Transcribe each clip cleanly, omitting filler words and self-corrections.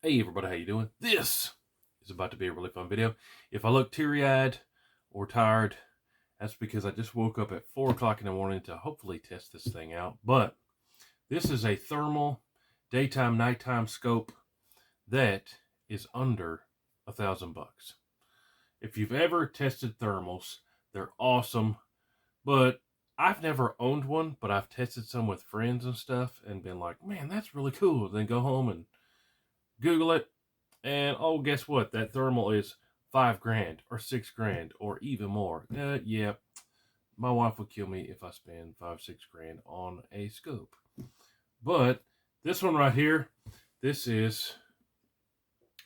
Hey everybody, how you doing? This is about to be a really fun video. If I look teary-eyed or tired, that's because I just woke up at 4 o'clock in the morning to hopefully test this thing out. But this is a thermal daytime nighttime scope that is under $1,000. If you've ever tested thermals, they're awesome, but I've never owned one, but I've tested some with friends and stuff and been like, man, that's really cool. Then go home and Google it. And oh, guess what? That thermal is $5,000 or $6,000 or even more. Yeah, my wife would kill me if I spend $5-6 grand on a scope. But this one right here, this is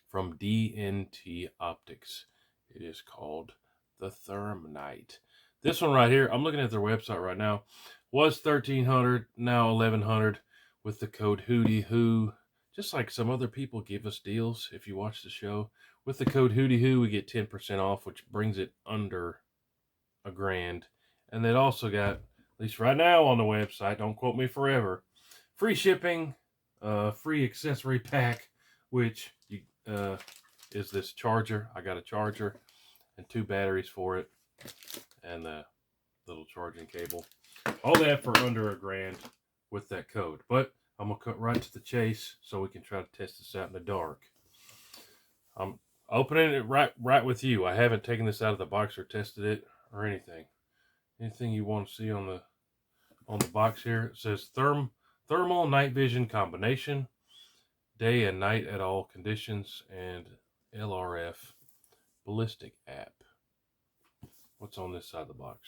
from D&T Optics. It is called the Thermite. This one right here, I'm looking at their website right now, was $1,300, now $1,100 with the code WHOTEEWHO. Just like some other people give us deals if you watch the show. With the code WHOTEEWHO, we get 10% off, which brings it under $1,000. And they also got, at least right now on the website, don't quote me forever, free shipping, free accessory pack, which is this charger. I got a charger and 2 batteries for it, and a little charging cable. All that for under $1,000 with that code. But I'm going to cut right to the chase so we can try to test this out in the dark. I'm opening it right with you. I haven't taken this out of the box or tested it or anything. Anything you want to see on the box here? It says thermal night vision combination, day and night at all conditions, and LRF ballistic app. What's on this side of the box?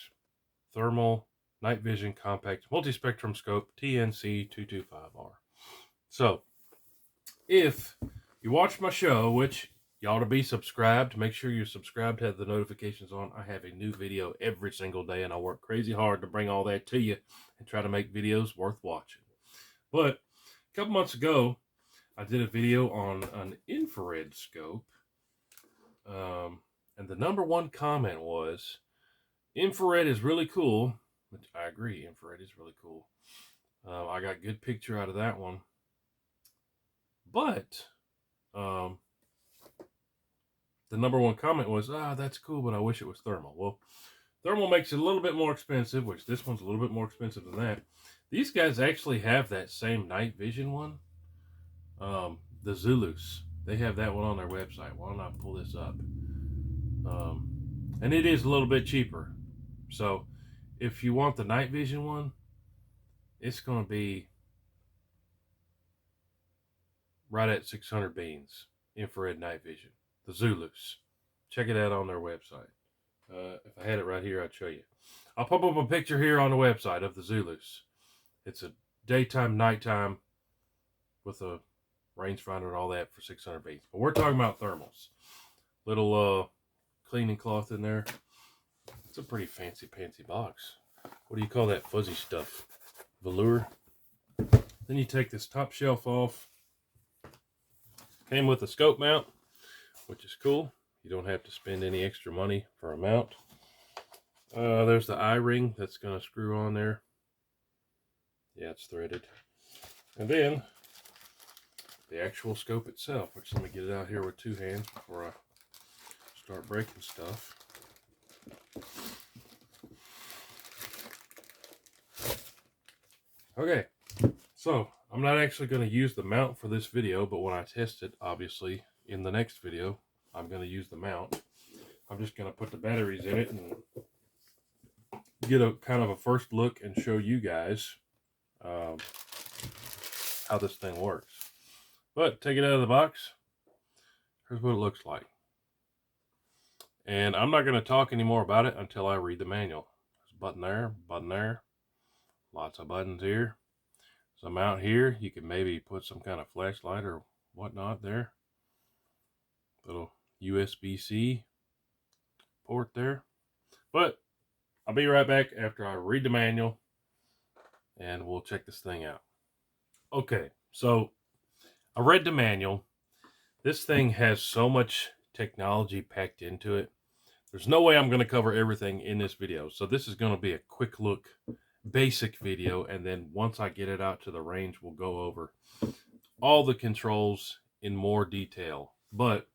Thermal night vision compact multi-spectrum scope TNC225R. So if you watch my show, which you ought to be subscribed, make sure you're subscribed, have the notifications on. I have a new video every single day, and I work crazy hard to bring all that to you and try to make videos worth watching. But a couple months ago, I did a video on an infrared scope, and the #1 comment was, infrared is really cool, which I agree, infrared is really cool. I got a good picture out of that one. But the #1 comment was, that's cool, but I wish it was thermal. Well, thermal makes it a little bit more expensive, which this one's a little bit more expensive than that. These guys actually have that same night vision one, the Zulus. They have that one on their website. Why don't I pull this up? And it is a little bit cheaper. So if you want the night vision one, it's going to be right at 600 beans, infrared night vision, the Zulus. Check it out on their website. If I had it right here, I'd show you. I'll pop up a picture here on the website of the Zulus. It's a daytime, nighttime with a rangefinder and all that for 600 beans. But we're talking about thermals. Little cleaning cloth in there. It's a pretty fancy box. What do you call that fuzzy stuff? Velour. Then you take this top shelf off. Came with a scope mount, which is cool. You don't have to spend any extra money for a mount. There's the eye ring that's going to screw on there. Yeah, it's threaded. And then the actual scope itself, which, let me get it out here with 2 hands before I start breaking stuff. Okay, so I'm not actually going to use the mount for this video, but when I test it, obviously, in the next video, I'm going to use the mount. I'm just going to put the batteries in it and get a kind of a first look and show you guys how this thing works. But take it out of the box. Here's what it looks like. And I'm not going to talk any more about it until I read the manual. There's a button there, lots of buttons here. So mount here, you can maybe put some kind of flashlight or whatnot there. Little USB-C port there. But I'll be right back after I read the manual and we'll check this thing out. Okay, so I read the manual. This thing has so much technology packed into it. There's no way I'm going to cover everything in this video. So this is going to be a quick look, basic video. And then once I get it out to the range, we'll go over all the controls in more detail. But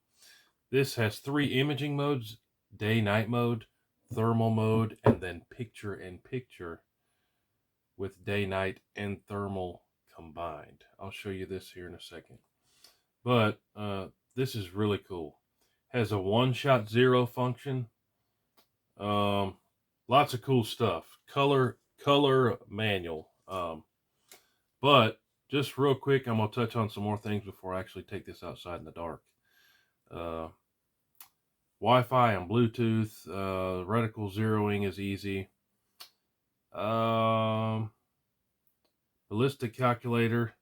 this has 3 imaging modes: day-night mode, thermal mode, and then picture-in-picture with day-night and thermal combined. I'll show you this here in a second. But this is really cool. Has a one-shot zero function. Lots of cool stuff. Color manual. But just real quick, I'm gonna touch on some more things before I actually take this outside in the dark. Wi-Fi and Bluetooth. Reticle zeroing is easy. Ballistic calculator.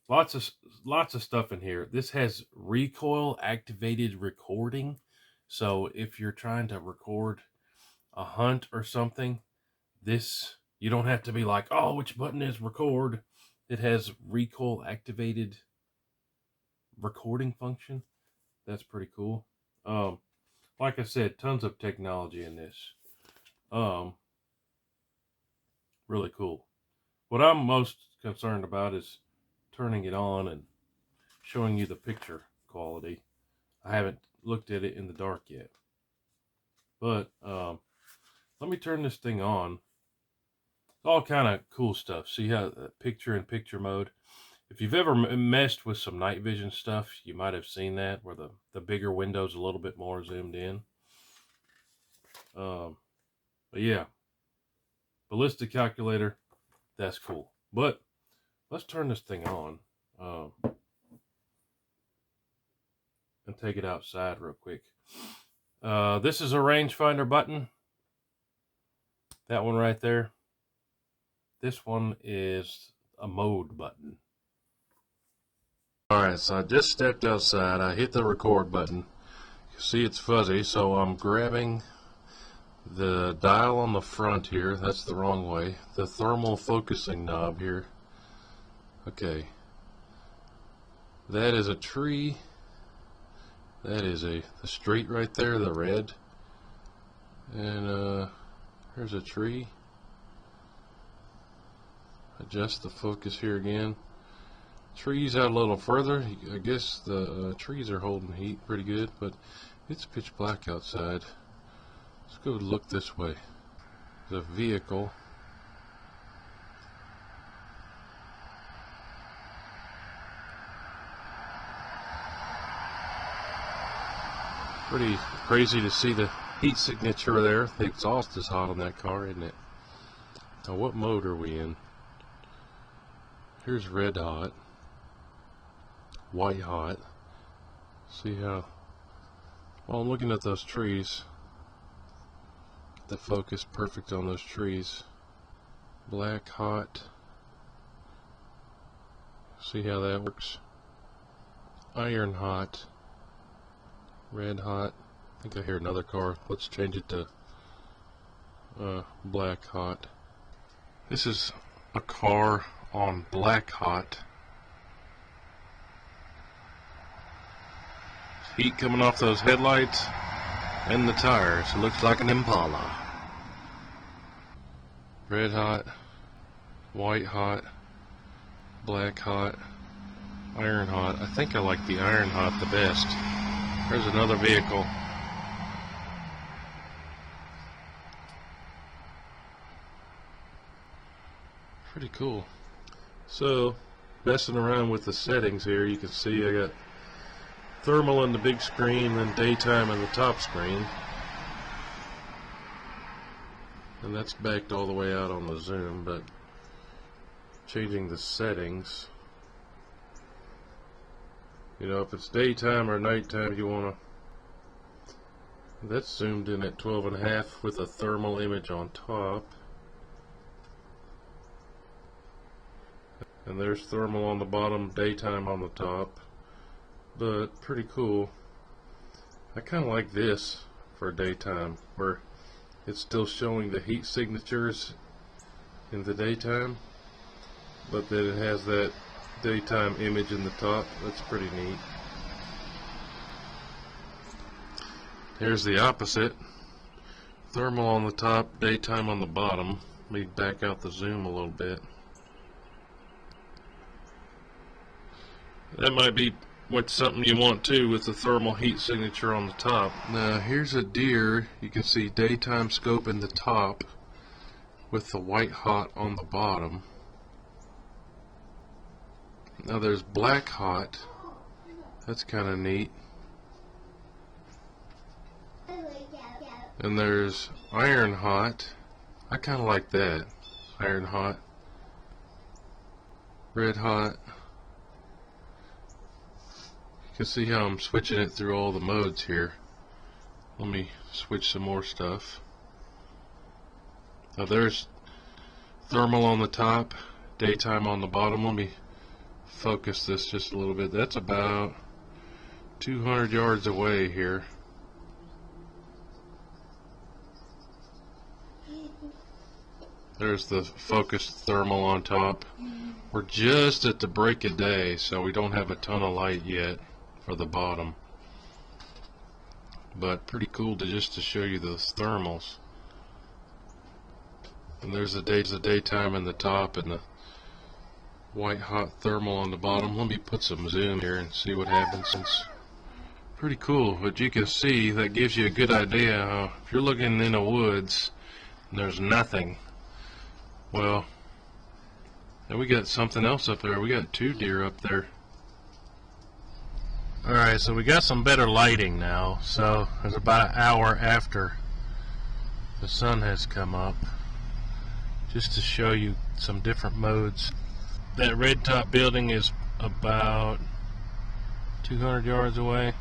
Lots of stuff in here. This has recoil activated recording. So if you're trying to record a hunt or something, this, you don't have to be like, oh, which button is record? It has recoil activated recording function. That's pretty cool. Like I said, tons of technology in this. Really cool. What I'm most concerned about is turning it on and showing you the picture quality. I haven't looked at it in the dark yet. But let me turn this thing on. It's all kind of cool stuff. See how picture-in-picture mode. If you've ever messed with some night vision stuff, you might have seen that, where the bigger window's a little bit more zoomed in. But yeah, ballistic calculator, that's cool. But let's turn this thing on and take it outside real quick. This is a rangefinder button. That one right there. This one is a mode button. Alright, so I just stepped outside. I hit the record button. You see it's fuzzy, so I'm grabbing the dial on the front here. That's the wrong way. The thermal focusing knob here. Okay. That is a tree. That is the street right there, the red. And here's a tree. Adjust the focus here again. Trees out a little further. I guess the trees are holding heat pretty good, but it's pitch black outside. Let's go look this way. The vehicle. Pretty crazy to see the heat signature there. The exhaust is hot on that car, isn't it? Now what mode are we in? Here's red hot, white hot. See how, while I'm looking at those trees, the focus perfect on those trees. Black hot. See how that works? Iron hot. Red hot. I think I hear another car. Let's change it to black hot. This is a car on black hot. Heat coming off those headlights and the tires. It looks like an Impala. Red hot, white hot, black hot, iron hot. I think I like the iron hot the best. There's another vehicle. Pretty cool. So, messing around with the settings here, you can see I got thermal on the big screen and daytime on the top screen. And that's backed all the way out on the zoom, but changing the settings. You know, if it's daytime or nighttime, you want to. That's zoomed in at 12.5 with a thermal image on top. And there's thermal on the bottom, daytime on the top. But pretty cool. I kind of like this for daytime, where it's still showing the heat signatures in the daytime, but then it has that daytime image in the top. That's pretty neat. Here's the opposite. Thermal on the top, daytime on the bottom. Let me back out the zoom a little bit. That might be What's something you want too with the thermal heat signature on the top. Now here's a deer. You can see daytime scope in the top with the white hot on the bottom. Now there's black hot. That's kind of neat. And there's iron hot. I kind of like that. Iron hot. Red hot. You can see how I'm switching it through all the modes here. Let me switch some more stuff. Now there's thermal on the top, daytime on the bottom. Let me focus this just a little bit. That's about 200 yards away here. There's the focused thermal on top. We're just at the break of day, so we don't have a ton of light yet for the bottom. But pretty cool to show you those thermals. And there's the daytime in the top and the white hot thermal on the bottom. Let me put some zoom here and see what happens. It's pretty cool, but you can see that gives you a good idea how if you're looking in the woods and there's nothing, well, then we got something else up there. We got 2 deer up there. Alright, so we got some better lighting now. So it's about an hour after the sun has come up, just to show you some different modes. That red top building is about 200 yards away.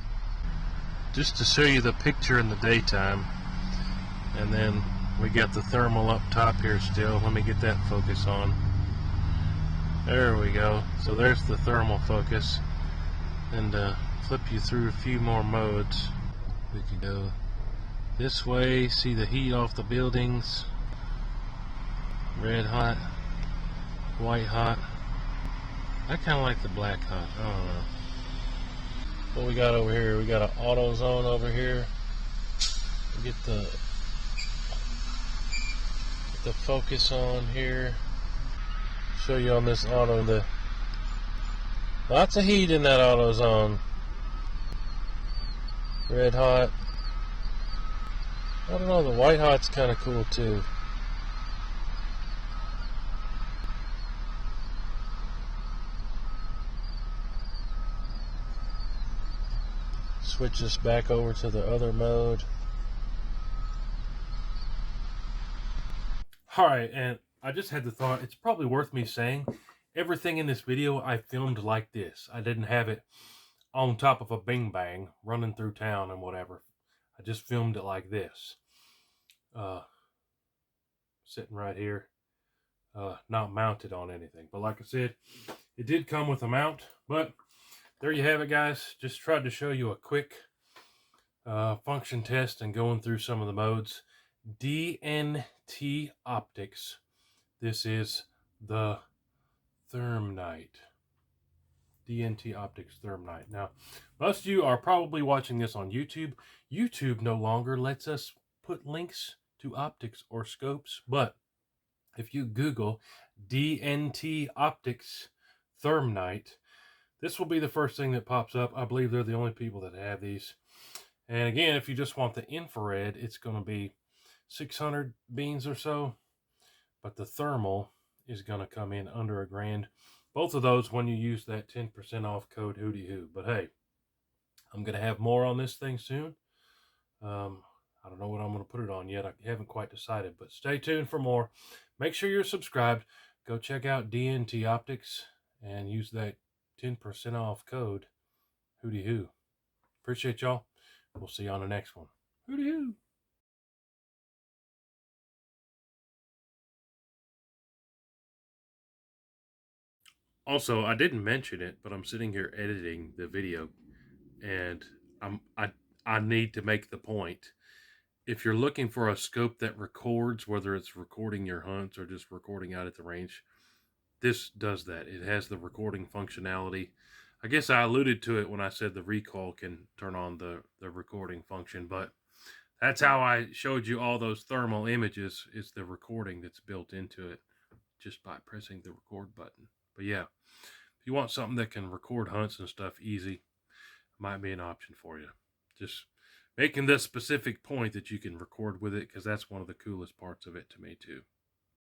Just to show you the picture in the daytime. And then we got the thermal up top here still. Let me get that focus on. There we go. So there's the thermal focus. And flip you through a few more modes. We can go this way, see the heat off the buildings. Red hot, white hot. I kind of like the black hot. I don't know. What we got over here? We got an auto zone over here. Get the focus on here. Show you on this auto. Lots of heat in that auto zone. Red hot. I don't know. The white hot's kind of cool too. Switch this back over to the other mode. Alright, and I just had the thought, it's probably worth me saying, everything in this video I filmed like this. I didn't have it on top of a bing bang running through town and whatever. I just filmed it like this. Sitting right here. Not mounted on anything. But like I said, it did come with a mount. But there you have it, guys. Just tried to show you a quick function test and going through some of the modes. DNT Optics. This is the Thermite. DNT Optics Thermite. Now, most of you are probably watching this on YouTube. YouTube no longer lets us put links to optics or scopes, but if you Google DNT Optics Thermite, this will be the first thing that pops up. I believe they're the only people that have these. And again, if you just want the infrared, it's going to be 600 beans or so. But the thermal is going to come in under $1,000. Both of those when you use that 10% off code WHOTEEWHO. But hey, I'm going to have more on this thing soon. I don't know what I'm going to put it on yet. I haven't quite decided. But stay tuned for more. Make sure you're subscribed. Go check out DNT Optics and use that 10% off code WHOTEEWHO. Appreciate y'all. We'll see you on the next one. WHOTEEWHO. Also, I didn't mention it, but I'm sitting here editing the video, and I need to make the point. If you're looking for a scope that records, whether it's recording your hunts or just recording out at the range, this does that. It has the recording functionality. I guess I alluded to it when I said the recoil can turn on the recording function, but that's how I showed you all those thermal images, is the recording that's built into it just by pressing the record button. But yeah, if you want something that can record hunts and stuff easy, might be an option for you. Just making this specific point that you can record with it, because that's one of the coolest parts of it to me too.